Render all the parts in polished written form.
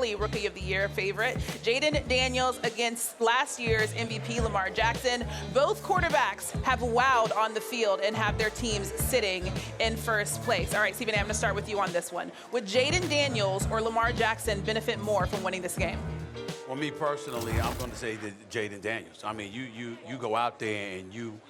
early Rookie of the Year favorite. Jayden Daniels against last year's MVP Lamar Jackson. Both quarterbacks have wowed on the field and have their teams sitting in first place. All right, Stephen A., I'm going to start with you on this one. Would Jayden Daniels or Lamar Jackson benefit more from winning this game? Well, me personally, I'm going to say that Jayden Daniels. I mean, you go out there and you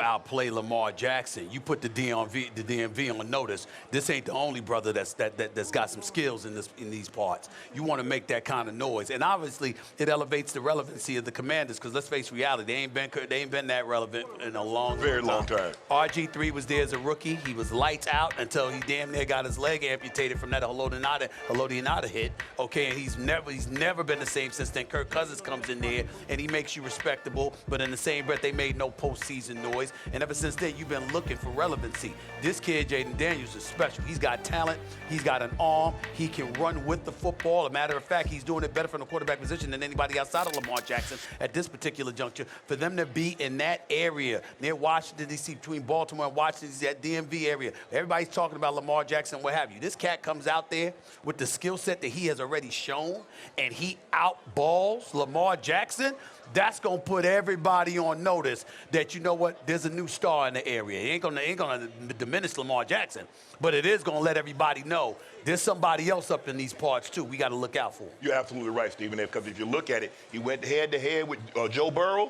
outplay Lamar Jackson. You put the DMV on notice. This ain't the only brother that's got some skills in these parts. You want to make that kind of noise, and obviously it elevates the relevancy of the Commanders. Because let's face reality, they ain't been that relevant in a very long time. RG3 was there as a rookie. He was lights out until he damn near got his leg amputated from that Haloti hit. Okay, and he's never been the same since then. Kirk Cousins comes in there and he makes you respectable, but in the same breath, they made no postseason noise. And ever since then, you've been looking for relevancy. This kid, Jayden Daniels, is special. He's got talent. He's got an arm. He can run with the football. As a matter of fact, he's doing it better from the quarterback position than anybody outside of Lamar Jackson at this particular juncture. For them to be in that area near Washington, D.C., between Baltimore and Washington, D.C., that DMV area, everybody's talking about Lamar Jackson, what have you. This cat comes out there with the skill set that he has already shown, and he outballs Lamar Jackson. That's going to put everybody on notice that, you know what, there's a new star in the area. It ain't gonna diminish Lamar Jackson, but it is going to let everybody know there's somebody else up in these parts, too. We got to look out for him. You're absolutely right, Stephen, because if you look at it, he went head-to-head with Joe Burrow.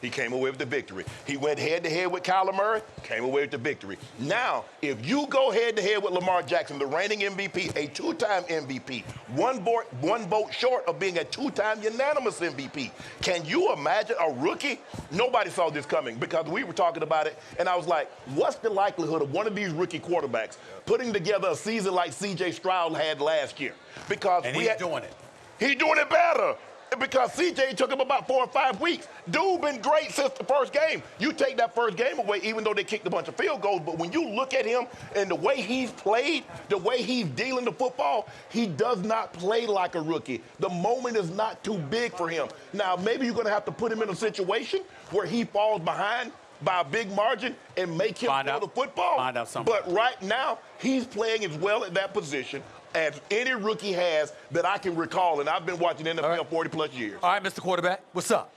He came away with the victory. He went head-to-head with Kyler Murray, came away with the victory. Now, if you go head-to-head with Lamar Jackson, the reigning MVP, a two-time MVP, one vote short of being a two-time unanimous MVP, can you imagine a rookie? Nobody saw this coming because we were talking about it, and I was like, what's the likelihood of one of these rookie quarterbacks putting together a season like C.J. Stroud had last year? Because and he's doing it. He's doing it better. Because CJ took him about 4 or 5 weeks. Dude been great since the first game. You take that first game away, even though they kicked a bunch of field goals, but when you look at him and the way he's played, the way he's dealing the football, he does not play like a rookie. The moment is not too big for him. Now, maybe you're going to have to put him in a situation where he falls behind by a big margin and make him throw the football. Find out something. But right now, he's playing as well at that position as any rookie has that I can recall, and I've been watching NFL 40-plus years. All right, Mr. Quarterback, what's up?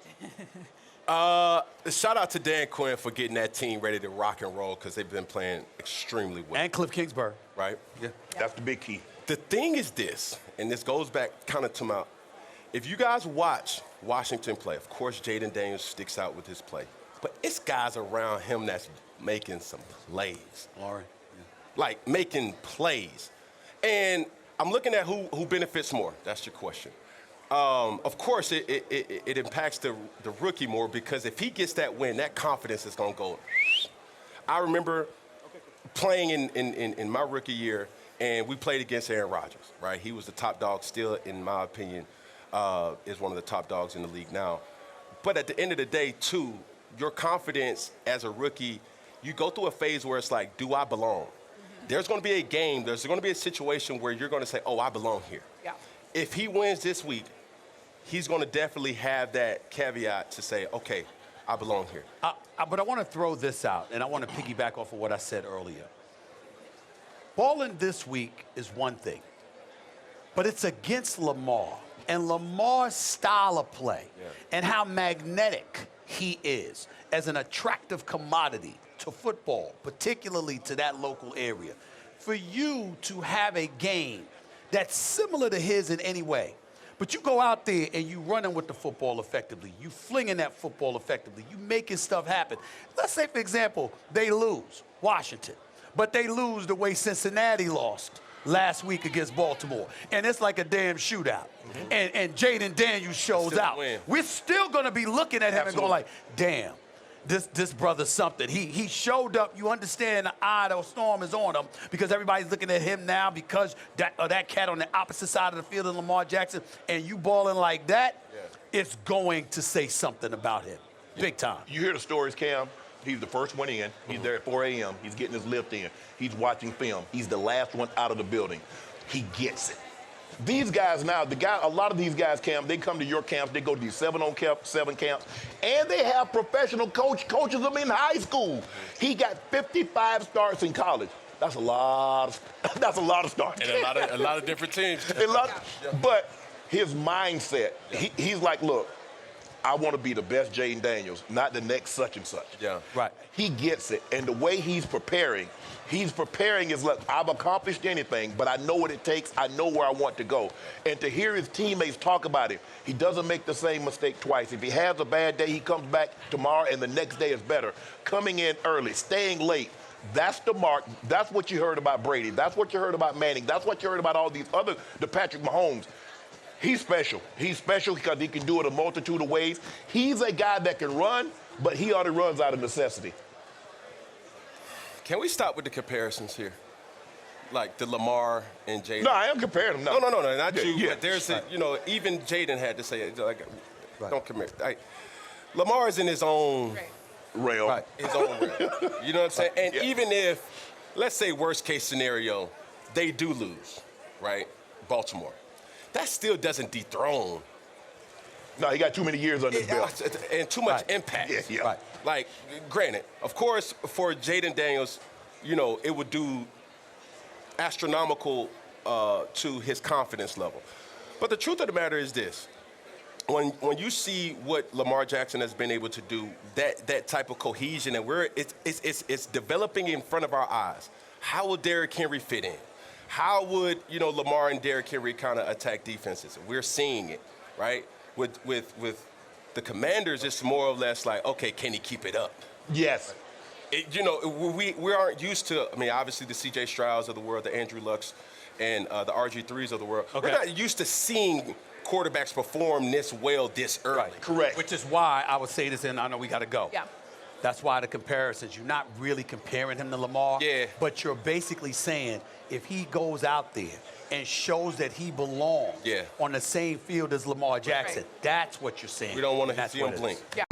Shout out to Dan Quinn for getting that team ready to rock and roll because they've been playing extremely well. And Cliff Kingsbury. Right? Yeah. That's the big key. The thing is this, and this goes back kind of to my, if you guys watch Washington play, of course Jayden Daniels sticks out with his play, but it's guys around him that's making some plays. All right. Yeah. Like making plays. And I'm looking at who benefits more. That's your question. Of course, it impacts the rookie more because if he gets that win, that confidence is going to go. I remember playing in my rookie year, and we played against Aaron Rodgers, right? He was the top dog still, in my opinion, is one of the top dogs in the league now. But at the end of the day, too, your confidence as a rookie, you go through a phase where it's like, do I belong? There's going to be a game, there's going to be a situation where you're going to say, oh, I belong here. Yeah. If he wins this week, he's going to definitely have that caveat to say, okay, I belong here. But I want to throw this out, and I want to piggyback off of what I said earlier. Balling this week is one thing, but it's against Lamar and Lamar's style of play and how magnetic he is as an attractive commodity to football, particularly to that local area. For you to have a game that's similar to his in any way, but you go out there and you running with the football effectively, you flinging that football effectively, you making stuff happen. Let's say, for example, they lose, Washington, but they lose the way Cincinnati lost last week against Baltimore, and it's like a damn shootout. And Jayden Daniels shows out. We're still going to be looking at him and going like, damn. This brother's something. He showed up. You understand the eye of the storm is on him because everybody's looking at him now because that cat on the opposite side of the field of Lamar Jackson, and you balling like that, it's going to say something about him. Big time. You hear the stories, Cam. He's the first one in. He's there at 4 a.m. He's getting his lift in. He's watching film. He's the last one out of the building. He gets it. These guys now, a lot of these guys, Cam, they come to your camps, they go to these 7 camps, and they have professional coaches them in high school. He got 55 starts in college. That's a lot of starts. And a lot of different teams. But his mindset, he's like, look, I want to be the best Jayden Daniels, not the next such and such. Yeah. Right. He gets it. And the way he's preparing is like, I've accomplished anything, but I know what it takes. I know where I want to go. And to hear his teammates talk about it, he doesn't make the same mistake twice. If he has a bad day, he comes back tomorrow and the next day is better. Coming in early, staying late. That's the mark. That's what you heard about Brady. That's what you heard about Manning. That's what you heard about all these other, the Patrick Mahomes. He's special. He's special because he can do it a multitude of ways. He's a guy that can run, but he already runs out of necessity. Can we stop with the comparisons here? Like the Lamar and Jayden? No, I am comparing them. No, not you. Yeah. But there's even Jayden had to say it. Like, don't compare. Like, Lamar is in his own Rail. Right, his own realm. You know what I'm saying? And even if, let's say, worst case scenario, they do lose, right? Baltimore. That still doesn't dethrone. No, he got too many years under his belt. And too much impact. Yeah. Right. Like, granted, of course, for Jayden Daniels, it would do astronomical to his confidence level. But the truth of the matter is this. When you see what Lamar Jackson has been able to do, that type of cohesion, and it's developing in front of our eyes. How will Derrick Henry fit in? How would Lamar and Derrick Henry kind of attack defenses? We're seeing it, right? With the Commanders, it's more or less like, okay, can he keep it up? Yes. We aren't used to. I mean, obviously the C.J. Strouds of the world, the Andrew Lucks, and the RG3s of the world. Okay. We're not used to seeing quarterbacks perform this well this early. Right. Correct. Which is why I would say this, and I know we got to go. Yeah. That's why the comparisons, you're not really comparing him to Lamar. Yeah. But you're basically saying if he goes out there and shows that he belongs Yeah. on the same field as Lamar Jackson, Right. that's what you're saying. We don't want to That's see him what it blink. is. Yeah.